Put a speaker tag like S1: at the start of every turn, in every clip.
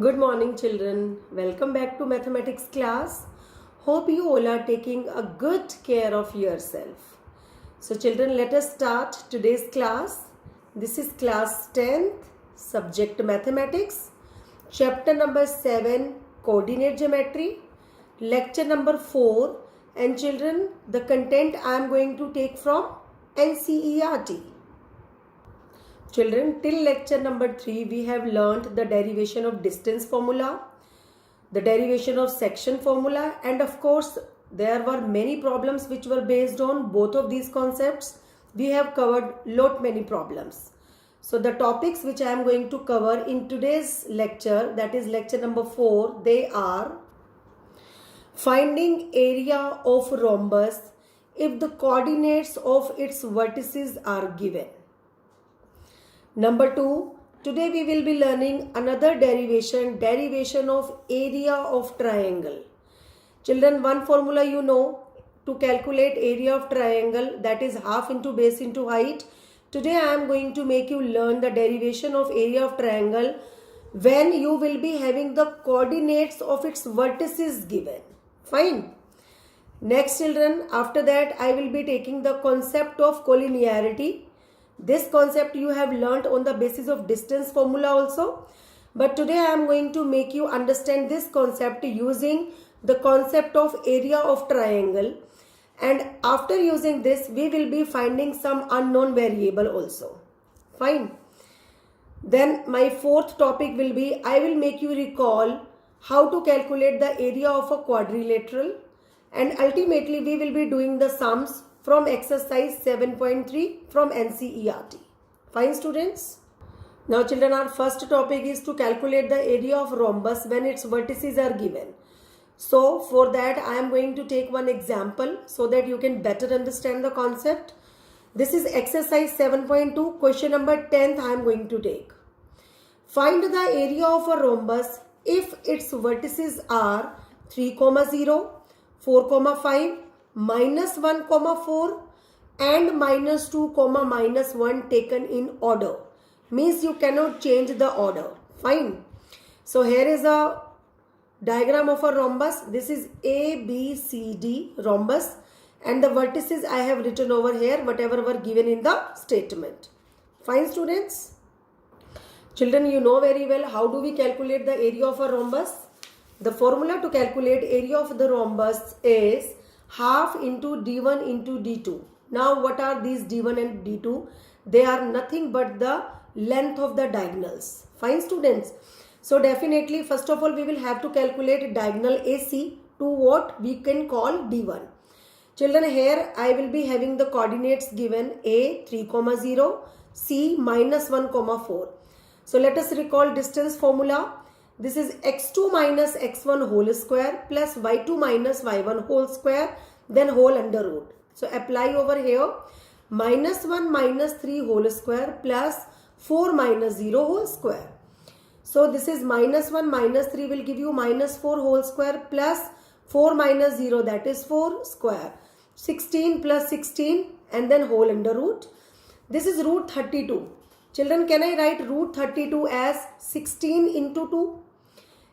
S1: Good morning, children. Welcome back to mathematics class. Hope you all are taking a good care of yourself. So, children, let us start today's class. This is class 10th, subject mathematics, chapter number 7, coordinate geometry, lecture number 4. And children, the content I am going to take from NCERT. Children, till lecture number 3, we have learnt the derivation of distance formula, the derivation of section formula, and of course, there were many problems which were based on both of these concepts. We have covered many problems. So, the topics which I am going to cover in today's lecture, that is lecture number 4, they are finding area of rhombus if the coordinates of its vertices are given. Number 2, today we will be learning another derivation of area of triangle. Children, one formula you know to calculate area of triangle, that is half into base into height. Today I am going to make you learn the derivation of area of triangle when you will be having the coordinates of its vertices given. Fine. Next, children, after that I will be taking the concept of collinearity. This concept you have learnt on the basis of distance formula also. But today I am going to make you understand this concept using the concept of area of triangle. And after using this, we will be finding some unknown variable also. Fine. Then my fourth topic will be, I will make you recall how to calculate the area of a quadrilateral. And ultimately we will be doing the sums from exercise 7.3 from NCERT. Fine, students? Now children, our first topic is to calculate the area of rhombus when its vertices are given. So for that I am going to take one example so that you can better understand the concept. This is exercise 7.2, question number 10th I am going to take. Find the area of a rhombus if its vertices are 3, 0, 4, 5, minus 1, 4 and minus 2, minus 1 taken in order. Means you cannot change the order. Fine. So here is a diagram of a rhombus. This is ABCD rhombus and the vertices I have written over here, whatever were given in the statement. Fine, students? Children, you know very well how do we calculate the area of a rhombus. The formula to calculate area of the rhombus is half into D1 into D2. Now what are these D1 and D2? They are nothing but the length of the diagonals. Fine, students. So definitely first of all we will have to calculate diagonal AC to what we can call D1. Children, here I will be having the coordinates given A 3, 0, C minus 1, 4. So let us recall distance formula. This is x2 minus x1 whole square plus y2 minus y1 whole square, then whole under root. So apply over here minus 1 minus 3 whole square plus 4 minus 0 whole square. So this is minus 1 minus 3 will give you minus 4 whole square plus 4 minus 0, that is 4 square. 16 plus 16 and then whole under root. This is root 32. Children, can I write root 32 as 16 into 2?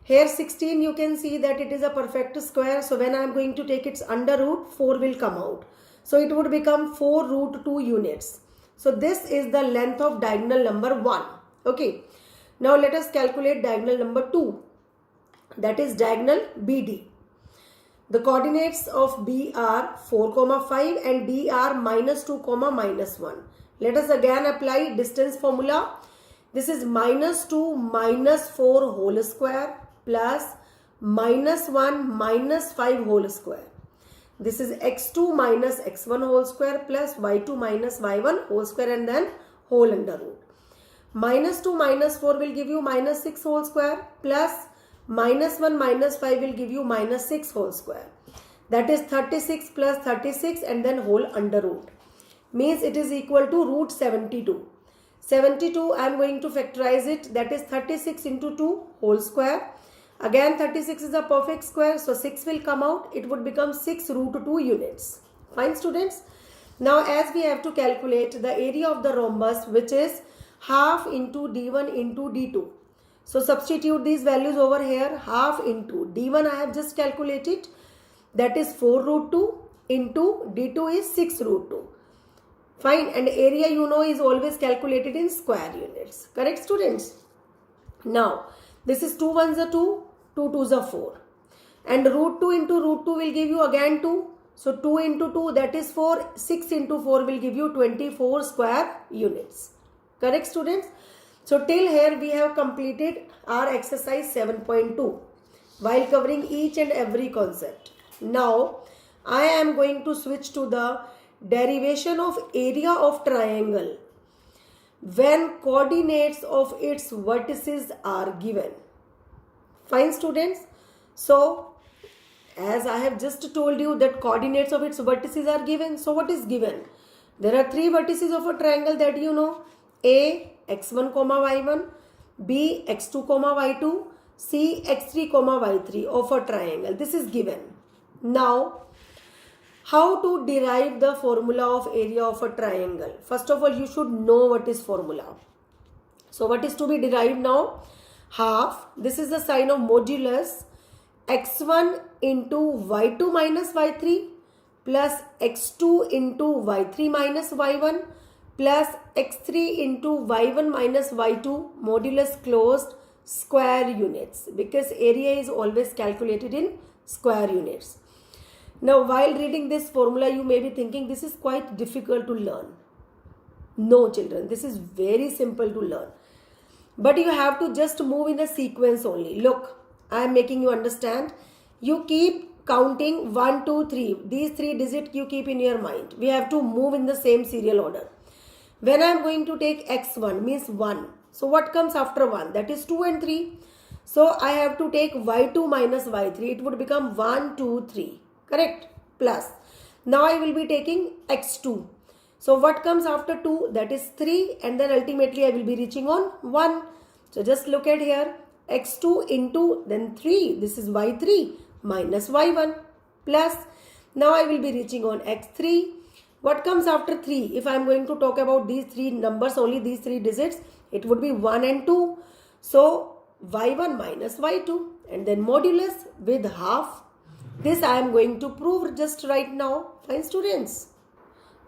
S1: Here 16 you can see that it is a perfect square. So when I am going to take its under root, 4 will come out. So it would become 4 root 2 units. So this is the length of diagonal number 1. Okay. Now let us calculate diagonal number 2. That is diagonal BD. The coordinates of B are 4, 5 and D are minus 2, minus 1. Let us again apply distance formula. This is minus 2 minus 4 whole square plus minus 1 minus 5 whole square. This is x2 minus x1 whole square plus y2 minus y1 whole square and then whole under root. Minus 2 minus 4 will give you minus 6 whole square plus minus 1 minus 5 will give you minus 6 whole square. That is 36 plus 36 and then whole under root. Means it is equal to root 72. 72 I am going to factorize it, that is 36 into 2 whole square. Again 36 is a perfect square, so 6 will come out. It would become 6 root 2 units. Fine, students. Now as we have to calculate the area of the rhombus, which is half into D1 into D2. So substitute these values over here. Half into d1 I have just calculated, that is 4 root 2 into d2 is 6 root 2. Fine, and area you know is always calculated in square units. Correct, students? Now this is 2 ones are 2, 2 twos are 4, and root 2 into root 2 will give you again 2. So 2 into 2, that is 4. 6 into 4 will give you 24 square units. Correct, students? So till here we have completed our exercise 7.2 while covering each and every concept. Now I am going to switch to the derivation of area of triangle when coordinates of its vertices are given. Fine, students? So as I have just told you that coordinates of its vertices are given. So what is given? There are three vertices of a triangle that you know. A, x1 comma y1, B, x2 comma y2, C, x3 comma y3 of a triangle. This is given. Now how to derive the formula of area of a triangle? First of all, you should know what is formula. So what is to be derived now? Half, this is the sign of modulus, x1 into y2 minus y3 plus x2 into y3 minus y1 plus x3 into y1 minus y2 modulus closed square units, because area is always calculated in square units. Now while reading this formula you may be thinking this is quite difficult to learn. No children, this is very simple to learn. But you have to just move in a sequence only. Look, I am making you understand. You keep counting 1, 2, 3. These 3 digits you keep in your mind. We have to move in the same serial order. When I am going to take x1 means 1. So what comes after 1? That is 2 and 3. So I have to take y2 minus y3. It would become 1, 2, 3. Correct? Plus. Now I will be taking x2. So what comes after 2? That is 3, and then ultimately I will be reaching on 1. So just look at here. x2 into then 3. This is y3 minus y1 plus. Now I will be reaching on x3. What comes after 3? If I am going to talk about these 3 numbers, only these 3 digits, it would be 1 and 2. So y1 minus y2 and then modulus with half. This I am going to prove just right now. Fine, students?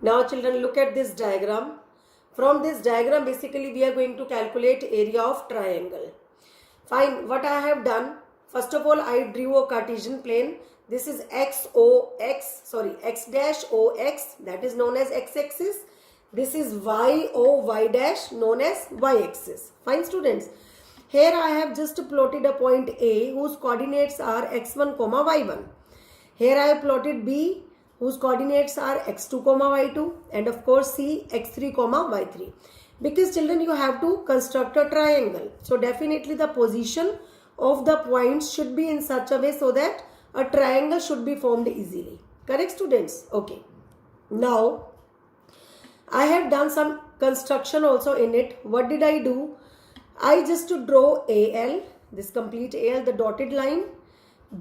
S1: Now children, look at this diagram. From this diagram basically we are going to calculate area of triangle. Fine, what I have done, first of all I drew a Cartesian plane. This is x dash ox, that is known as x-axis. This is y dash known as y-axis. Fine, students? Here I have just plotted a point A whose coordinates are x1 comma y1. Here I have plotted B whose coordinates are x2 comma y2, and of course C, x3 comma y3. Because children, you have to construct a triangle. So definitely the position of the points should be in such a way so that a triangle should be formed easily. Correct, students? Okay. Now I have done some construction also in it. What did I do? I just to draw AL, this complete AL, the dotted line,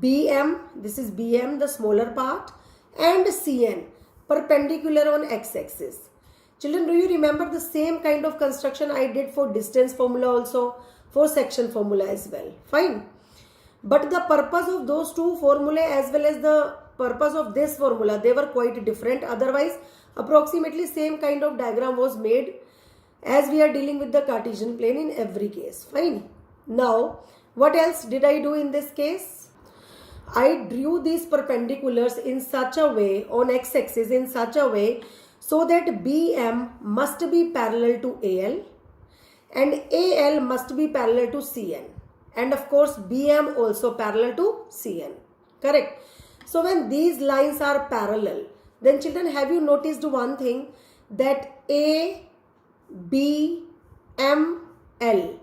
S1: BM, this is BM, the smaller part, and CN, perpendicular on x-axis. Children, do you remember the same kind of construction I did for distance formula also, for section formula as well? Fine. But the purpose of those two formulae as well as the purpose of this formula, they were quite different. Otherwise, approximately same kind of diagram was made as we are dealing with the Cartesian plane in every case. Fine. Now, what else did I do in this case? I drew these perpendiculars in such a way, on x-axis in such a way, so that BM must be parallel to AL and AL must be parallel to CN. And of course, BM also parallel to CN. Correct? So when these lines are parallel, then children, have you noticed one thing? That A, B, M, L,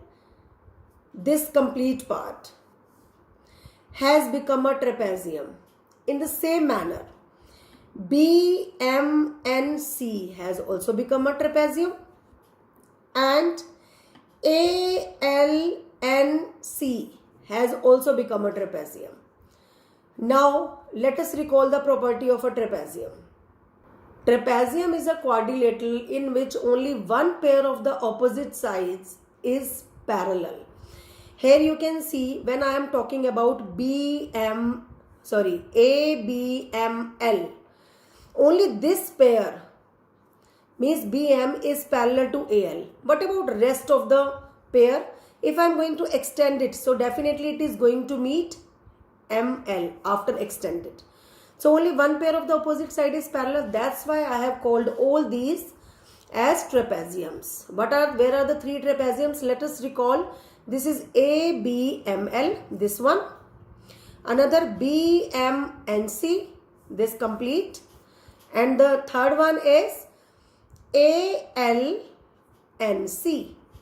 S1: this complete part has become a trapezium. In the same manner, B, M, N, C has also become a trapezium, and A, L, N, C has also become a trapezium. Now, let us recall the property of a trapezium. Trapezium is a quadrilateral in which only one pair of the opposite sides is parallel. Here you can see when I am talking about ABML, only this pair means BM is parallel to AL. What about rest of the pair? If I am going to extend it, so definitely it is going to meet ML after extended. So only one pair of the opposite side is parallel. That's why I have called all these as trapeziums. Where are the three trapeziums? Let us recall. This is ABML, this one. Another BMNC, this complete. And the third one is ALNC.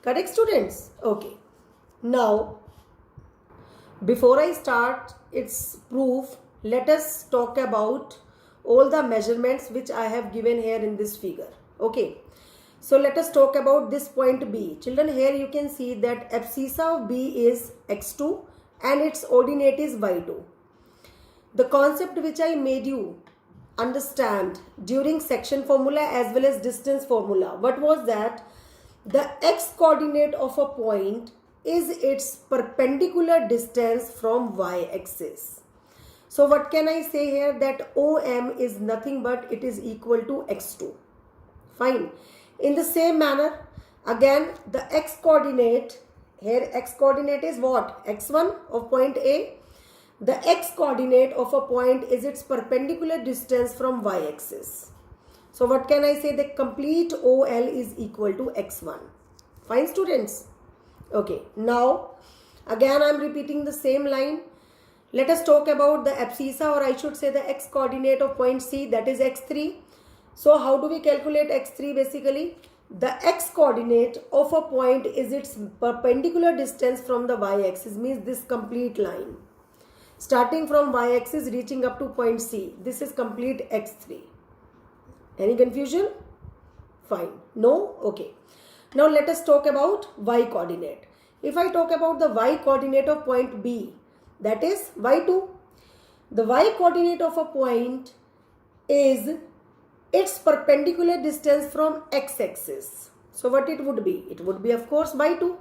S1: Correct, students? Okay. Now, before I start its proof, let us talk about all the measurements which I have given here in this figure. Okay. So let us talk about this point B. Children, here you can see that abscissa of B is x2 and its ordinate is y2. The concept which I made you understand during section formula as well as distance formula, what was that? The x coordinate of a point is its perpendicular distance from y axis. So what can I say here? That OM is nothing but it is equal to x2. Fine. In the same manner, again the x coordinate, here x coordinate is what? x1 of point A. The x coordinate of a point is its perpendicular distance from y axis. So what can I say? The complete OL is equal to x1. Fine, students? Okay. Now, again I am repeating the same line. Let us talk about the abscissa, or I should say the x coordinate of point C, that is x3. So how do we calculate x3 basically? The x coordinate of a point is its perpendicular distance from the y axis, means this complete line. Starting from y axis reaching up to point C. This is complete x3. Any confusion? Fine. No? Okay. Now let us talk about y coordinate. If I talk about the y coordinate of point B, that is y2. The y coordinate of a point is its perpendicular distance from x-axis. So what it would be? It would be of course y2.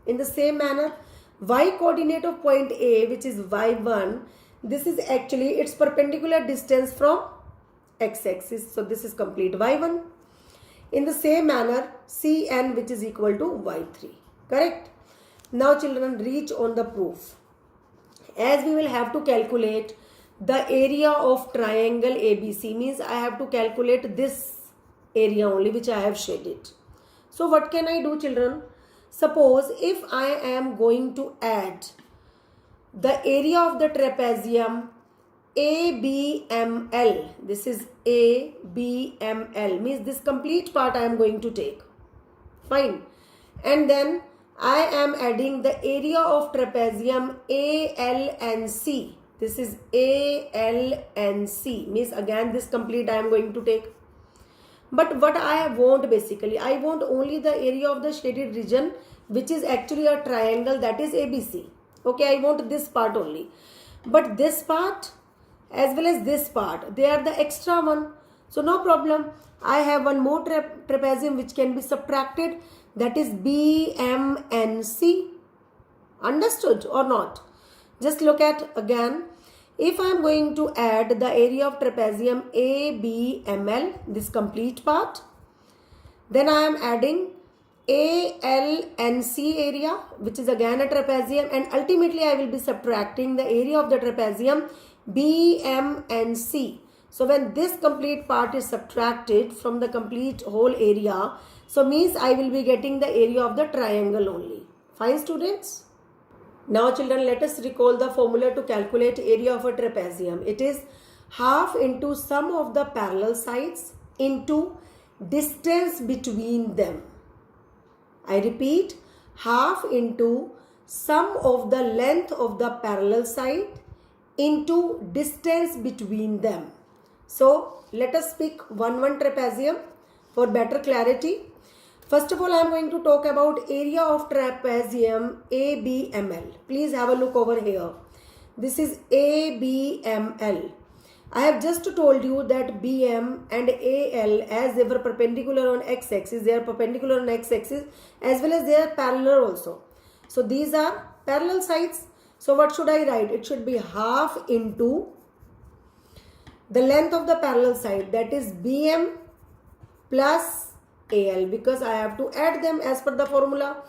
S1: In the same manner, y coordinate of point A, which is y1, this is actually its perpendicular distance from x-axis. So this is complete y1. In the same manner, Cn, which is equal to y3. Correct? Now children, reach on the proof. As we will have to calculate the area of triangle ABC, means I have to calculate this area only which I have shaded. So what can I do, children? Suppose if I am going to add the area of the trapezium ABML, this is ABML, means this complete part I am going to take. Fine. And then I am adding the area of trapezium ALNC. This is ALNC, means again this complete I am going to take. But what I want basically, I want only the area of the shaded region which is actually a triangle, that is ABC. Okay, I want this part only. But this part as well as this part, they are the extra one. So no problem. I have one more trapezium which can be subtracted, that is BMNC. Understood or not? Just look at again. If I am going to add the area of trapezium ABML, this complete part, then I am adding ALNC area, which is again a trapezium, and ultimately I will be subtracting the area of the trapezium BMNC. So when this complete part is subtracted from the complete whole area, so means I will be getting the area of the triangle only. Fine, students? Now children, let us recall the formula to calculate area of a trapezium. It is half into sum of the parallel sides into distance between them. I repeat, half into sum of the length of the parallel side into distance between them. So let us pick one trapezium for better clarity. First of all, I am going to talk about area of trapezium ABML. Please have a look over here. This is ABML. I have just told you that BM and AL, as they were perpendicular on x-axis, they are perpendicular on x-axis as well as they are parallel also. So these are parallel sides. So what should I write? It should be half into the length of the parallel side, that is BM plus AL, because I have to add them as per the formula,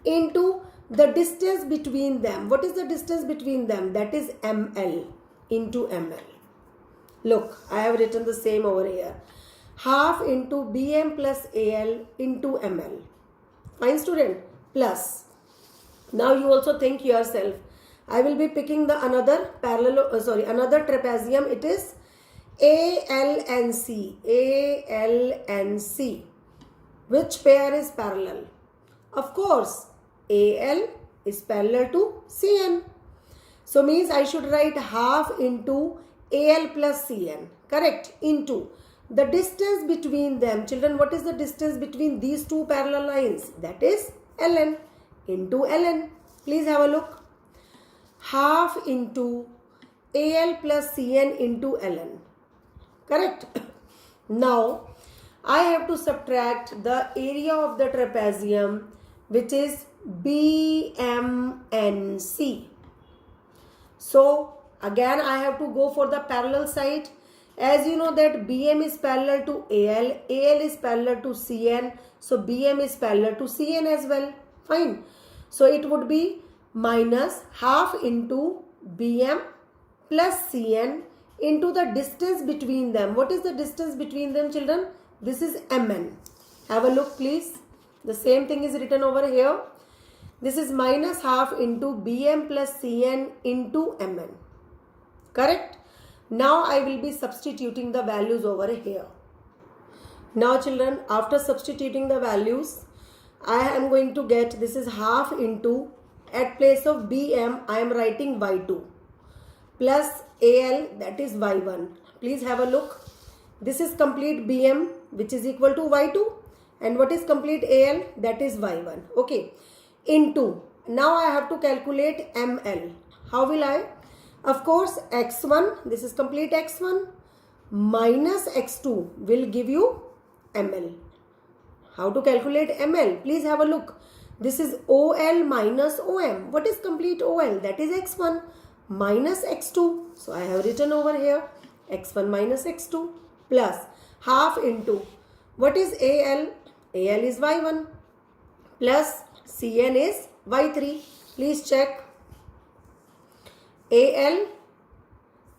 S1: into the distance between them. What is the distance between them? That is ML into ML. Look, I have written the same over here. Half into BM plus AL into ML. Fine, student? Plus. Now you also think yourself. I will be picking the another trapezium. It is ALNC. ALNC. Which pair is parallel? Of course, AL is parallel to CN. So means I should write half into AL plus CN. Correct? Into the distance between them. Children, what is the distance between these two parallel lines? That is LN into LN. Please have a look. Half into AL plus CN into LN. Correct? Now, I have to subtract the area of the trapezium, which is BMNC. So, again I have to go for the parallel side. As you know that BM is parallel to AL, AL is parallel to CN, so BM is parallel to CN as well. Fine. So, it would be minus half into BM plus CN into the distance between them. What is the distance between them, children? This is MN. Have a look, please. The same thing is written over here. This is minus half into BM plus CN into MN. Correct? Now I will be substituting the values over here. Now children, after substituting the values, I am going to get, this is half into, at place of BM I am writing Y2 plus AL, that is Y1. Please have a look. This is complete BM, which is equal to Y2, and what is complete AL? That is Y1. Okay. Into, now I have to calculate ML. How will I? Of course, X1, this is complete X1, minus X2 will give you ML. How to calculate ML? Please have a look. This is OL minus OM. What is complete OL? That is X1 minus X2. So, I have written over here X1 minus X2 plus half into, what is AL? AL is Y1 plus CN is Y3. Please check. AL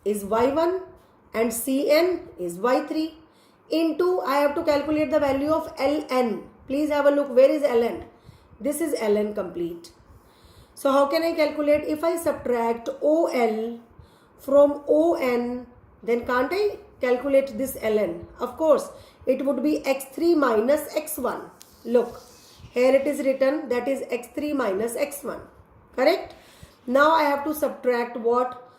S1: is Y1 and CN is Y3 into, I have to calculate the value of LN. Please have a look. Where is LN? This is LN complete. So how can I calculate? If I subtract OL from ON, then can't I calculate this LN? Of course, it would be X3 minus X1. Look, here it is written, that is X3 minus X1. Correct? Now I have to subtract what?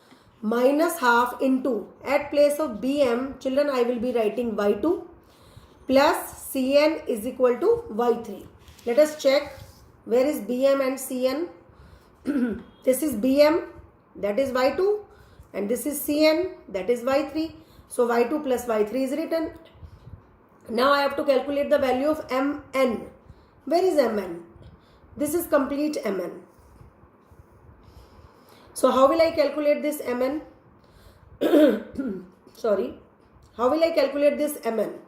S1: Minus half into, at place of BM, children, I will be writing Y2 plus CN is equal to Y3. Let us check. Where is BM and CN? This is BM, that is Y2, and this is CN, that is Y3. So Y2 plus Y3 is written. Now I have to calculate the value of MN. Where is MN? This is complete MN. So how will I calculate this MN? Sorry. How will I calculate this MN?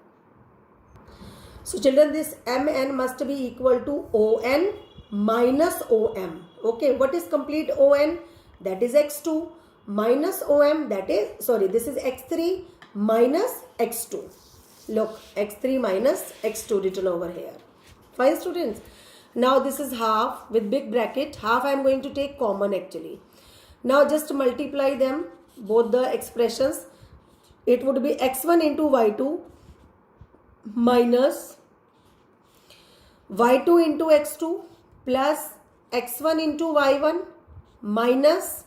S1: So children, this MN must be equal to ON minus OM. Okay, what is complete ON? That is X2 minus OM, that is, sorry, this is X3 minus X2. Look, X3 minus X2 written over here. Fine, students. Now this is half with big bracket. Half I am going to take common actually. Now just multiply them, both the expressions. It would be X1 into Y2 minus Y2 into X2 plus X1 into Y1 minus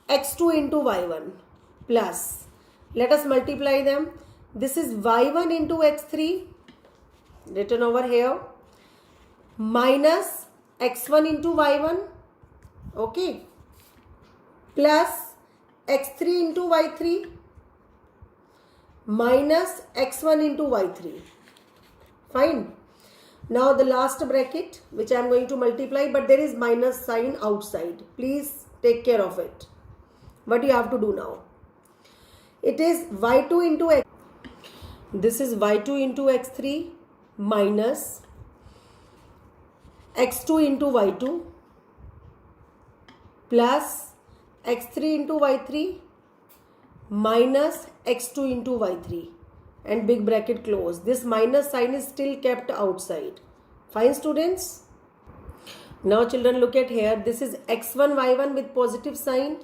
S1: X2 into Y1 plus, let us multiply them. This is Y1 into X3 written over here minus X1 into Y1, okay, plus X3 into Y3 minus X1 into Y3. Fine. Now the last bracket which I am going to multiply, but there is minus sign outside. Please take care of it. What you have to do now? It is y2 into x. This is y2 into x3 minus x2 into y2 plus x3 into y3 minus x2 into y3 and big bracket close. This minus sign is still kept outside. Fine, students? Now children, look at here. This is x1 y1 with positive sign,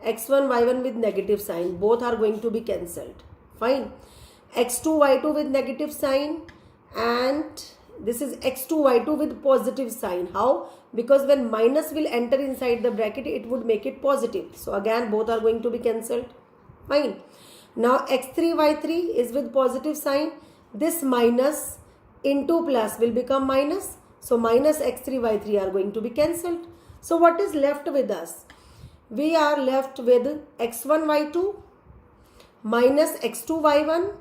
S1: x1 y1 with negative sign. Both are going to be cancelled. Fine. x2 y2 with negative sign, and this is x2 y2 with positive sign. How? Because when minus will enter inside the bracket, it would make it positive. So again, both are going to be cancelled. Fine. Now x3 y3 is with positive sign. This minus into plus will become minus. So minus x3 y3 are going to be cancelled. So what is left with us? We are left with x1 y2 minus x2 y1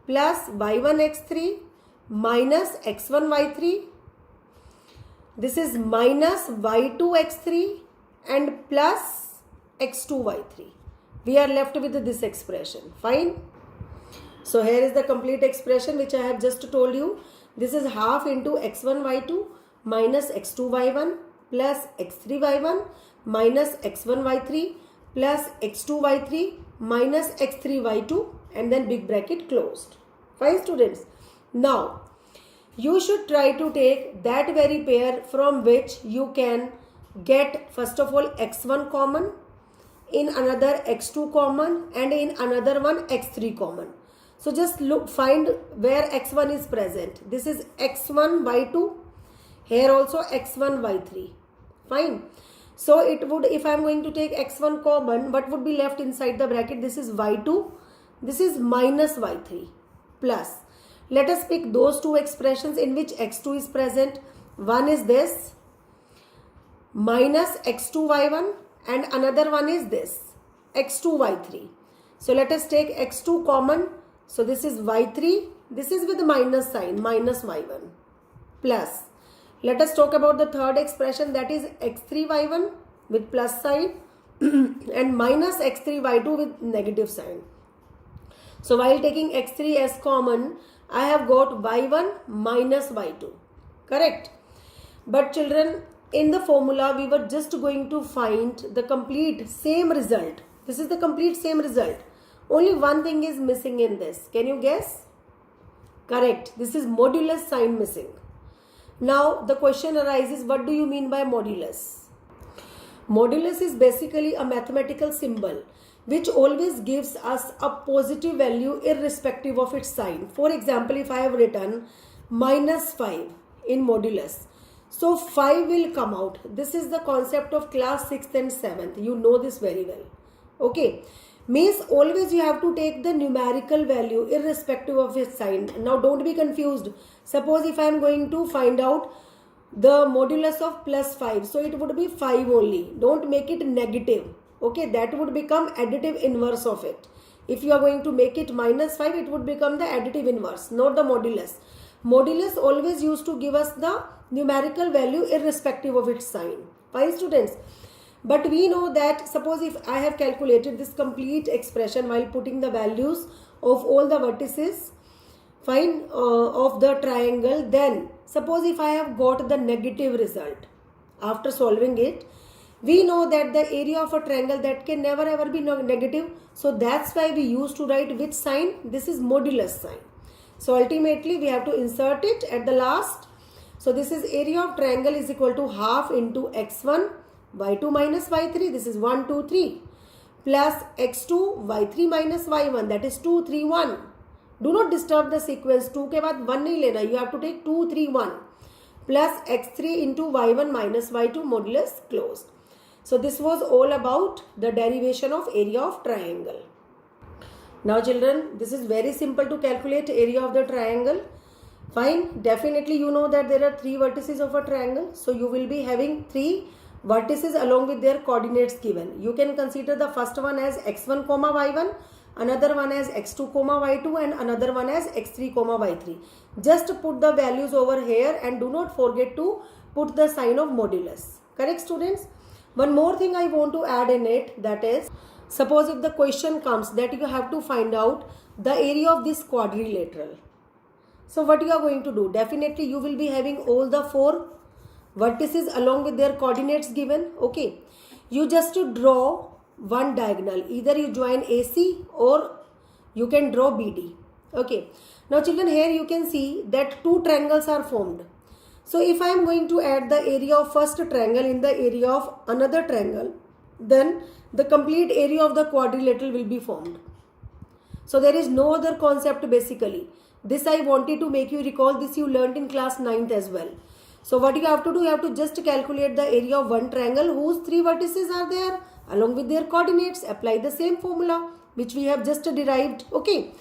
S1: plus y1 x3 minus x1 y3. This is minus y2 x3 and plus x2 y3. We are left with this expression. Fine. So here is the complete expression which I have just told you. This is half into x1 y2 minus x2 y1 plus x3 y1 minus x1 y3 plus x2 y3 minus x3 y2 and then big bracket closed. Fine, students. Now you should try to take that very pair from which you can get first of all x1 common, in another x2 common, and in another one x3 common. So just look, find where x1 is present. This is x1 y2, here also x1 y3. Fine. So it would, if I am going to take x1 common, what would be left inside the bracket? This is y2, this is minus y3 plus. Let us pick those two expressions in which x2 is present. One is this minus x2 y1 and another one is this x2 y3. So let us take x2 common. So this is y3, this is with minus sign, minus y1 plus. Let us talk about the third expression, that is x3 y1 with plus sign and minus x3 y2 with negative sign. So while taking x3 as common, I have got y1 minus y2. Correct? But children, in the formula, we were just going to find the complete same result. This is the complete same result. Only one thing is missing in this. Can you guess? Correct. This is modulus sign missing. Now the question arises, what do you mean by modulus? Modulus is basically a mathematical symbol which always gives us a positive value irrespective of its sign. For example, if I have written minus 5 in modulus, so 5 will come out. This is the concept of class 6th and 7th. You know this very well. Okay. Means always you have to take the numerical value irrespective of its sign. Now don't be confused. Suppose if I am going to find out the modulus of plus 5. So it would be 5 only. Don't make it negative. Okay. That would become additive inverse of it. If you are going to make it minus 5, it would become the additive inverse, not the modulus. Modulus always used to give us the numerical value irrespective of its sign. Fine, students. But we know that suppose if I have calculated this complete expression while putting the values of all the vertices, fine, of the triangle, then suppose if I have got the negative result after solving it, we know that the area of a triangle that can never ever be negative. So that's why we used to write which sign? This is modulus sign. So ultimately we have to insert it at the last. So this is area of triangle is equal to half into x1 y2 minus y3, this is 1 2 3 plus x2 y3 minus y1, that is 2 3 1. Do not disturb the sequence. 2 के बाद 1 नहीं लेना. You have to take 2 3 1 plus x3 into y1 minus y2 modulus closed. So this was all about the derivation of area of triangle. Now children, this is very simple to calculate area of the triangle. Fine. Definitely you know that there are 3 vertices of a triangle. So you will be having 3 vertices along with their coordinates given. You can consider the first one as x1 comma y1, another one as x2 comma y2 and another one as x3 comma y3. Just put the values over here and do not forget to put the sign of modulus. Correct, students? One more thing I want to add in it, that is, suppose if the question comes that you have to find out the area of this quadrilateral. So what you are going to do? Definitely you will be having all the four vertices along with their coordinates given. Okay. You just to draw one diagonal. Either you join AC or you can draw BD. Okay. Now children, here you can see that two triangles are formed. So if I am going to add the area of first triangle in the area of another triangle, then the complete area of the quadrilateral will be formed. So there is no other concept basically. This I wanted to make you recall. This you learnt in class 9th as well. So what you have to do, you have to just calculate the area of one triangle whose three vertices are there along with their coordinates. Apply the same formula which we have just derived. Okay.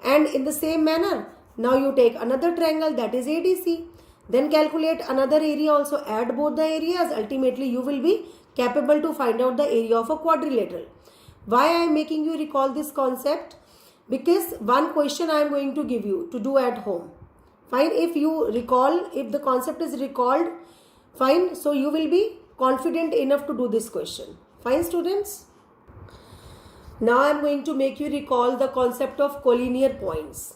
S1: And in the same manner, now you take another triangle, that is ADC. Then calculate another area also. Add both the areas. Ultimately you will be capable to find out the area of a quadrilateral. Why I am making you recall this concept? Because one question I am going to give you to do at home. Fine, if you recall, if the concept is recalled, fine, so you will be confident enough to do this question. Fine, students? Now I am going to make you recall the concept of collinear points.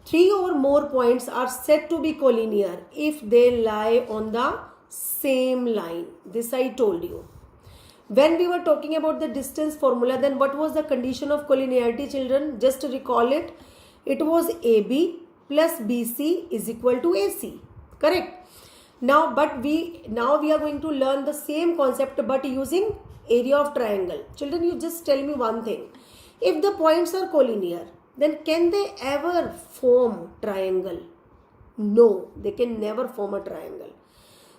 S1: Three or more points are said to be collinear if they lie on the same line. This I told you. When we were talking about the distance formula, then what was the condition of collinearity, children? Just to recall it. It was AB plus BC is equal to AC. Correct? Now we are going to learn the same concept but using area of triangle. Children, you just tell me one thing. If the points are collinear, then can they ever form triangle? No, they can never form a triangle.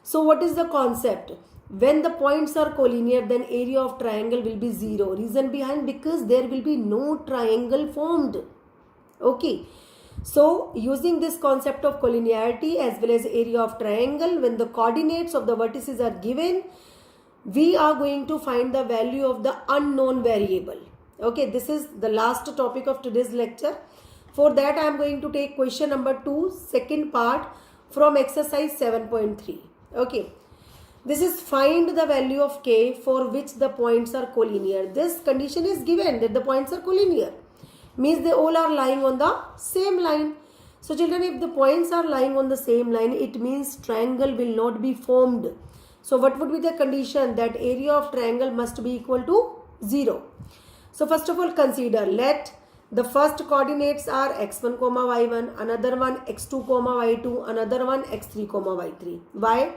S1: So what is the concept? When the points are collinear, then area of triangle will be 0. Reason behind, because there will be no triangle formed. Okay. So using this concept of collinearity as well as area of triangle, when the coordinates of the vertices are given, we are going to find the value of the unknown variable. Okay, this is the last topic of today's lecture. For that I am going to take question number 2, second part from exercise 7.3. Okay. This is find the value of k for which the points are collinear. This condition is given that the points are collinear. Means they all are lying on the same line. So children, if the points are lying on the same line, it means triangle will not be formed. So what would be the condition? That area of triangle must be equal to 0. So first of all, consider, let the first coordinates are x1 comma y1, another one x2 comma y2, another one x3 comma y3. Why?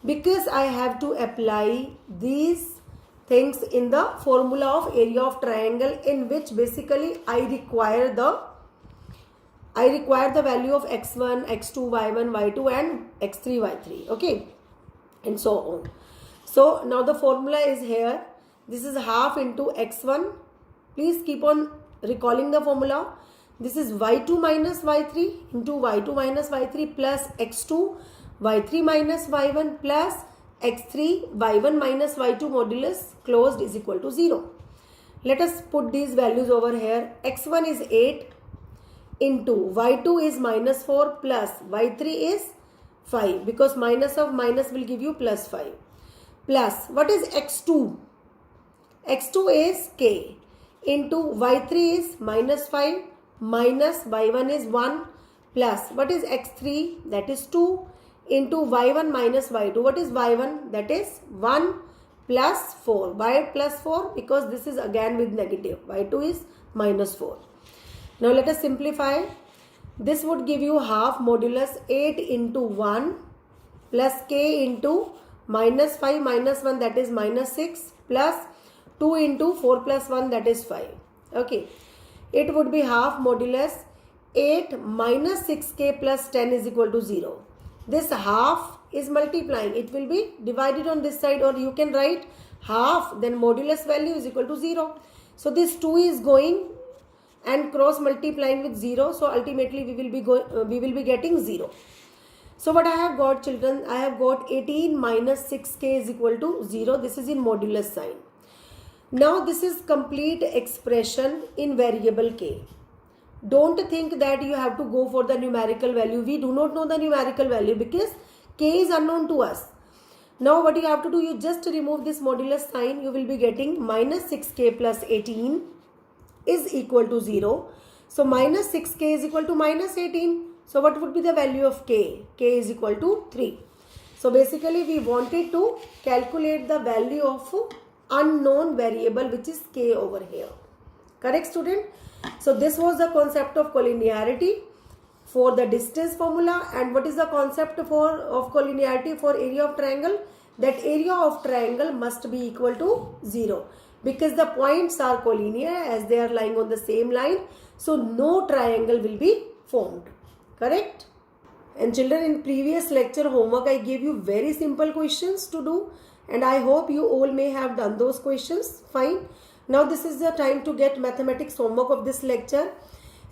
S1: Because I have to apply these things in the formula of area of triangle, in which basically I require the value of x1, x2, y1, y2 and x3, y3. Okay. And so on. So now the formula is here. This is half into x1. Please keep on recalling the formula. This is y2 minus y3 into y2 minus y3 plus x2 y3 minus y1 plus x3 y1 minus y2 modulus closed is equal to 0. Let us put these values over here. x1 is 8 into y2 is minus 4 plus y3 is 5, because minus of minus will give you plus 5. Plus, what is x2? x2 is k into y3 is minus 5 minus y1 is 1 plus, what is x3? That is 2 into y1 minus y2. What is y1? That is 1 plus 4. Why plus 4? Because this is again with negative. y2 is minus 4. Now let us simplify. This would give you half modulus 8 into 1 plus k into minus 5 minus 1, that is minus 6 plus 2 into 4 plus 1, that is 5. Okay. It would be half modulus 8 minus 6k plus 10 is equal to 0. This half is multiplying. It will be divided on this side, or you can write half, then modulus value is equal to 0. So this 2 is going and cross multiplying with 0. So ultimately we will be getting 0. So what I have got, children, I have got 18 minus 6k is equal to 0. This is in modulus sign. Now this is complete expression in variable k. Don't think that you have to go for the numerical value. We do not know the numerical value because k is unknown to us. Now what you have to do, you just remove this modulus sign. You will be getting minus 6k plus 18 is equal to 0. So minus 6k is equal to minus 18. So what would be the value of k? K is equal to 3. So basically we wanted to calculate the value of unknown variable, which is k over here. Correct, student? So this was the concept of collinearity for the distance formula. And what is the concept of collinearity for area of triangle? That area of triangle must be equal to 0 because the points are collinear as they are lying on the same line. So no triangle will be formed. Correct? And children, in previous lecture homework I gave you very simple questions to do, and I hope you all may have done those questions. Fine. Now this is the time to get mathematics homework of this lecture.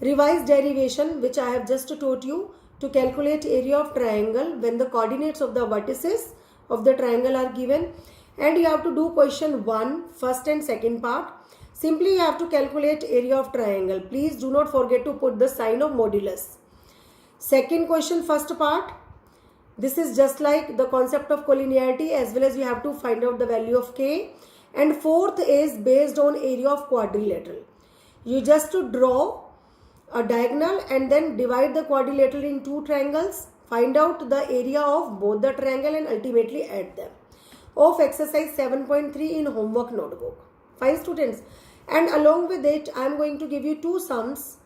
S1: Revise derivation, which I have just taught you, to calculate area of triangle when the coordinates of the vertices of the triangle are given. And you have to do question 1, first and second part. Simply you have to calculate area of triangle. Please do not forget to put the sign of modulus. Second question, first part. This is just like the concept of collinearity, as well as you have to find out the value of k. And fourth is based on area of quadrilateral. You just to draw a diagonal and then divide the quadrilateral in two triangles. Find out the area of both the triangle and ultimately add them. Of exercise 7.3 in homework notebook. Fine, students. And along with it, I am going to give you two sums.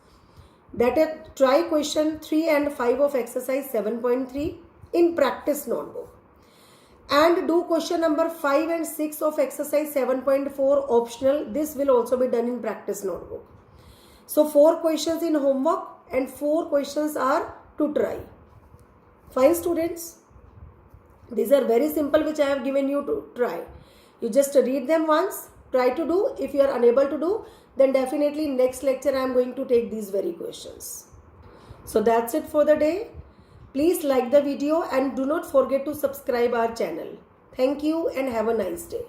S1: That is, try question 3 and 5 of exercise 7.3 in practice notebook. And do question number 5 and 6 of exercise 7.4 optional. This will also be done in practice notebook. So 4 questions in homework and 4 questions are to try. Fine, students. These are very simple, which I have given you to try. You just read them once, try to do. If you are unable to do, then definitely next lecture I am going to take these very questions. So that's it for the day. Please like the video and do not forget to subscribe our channel. Thank you and have a nice day.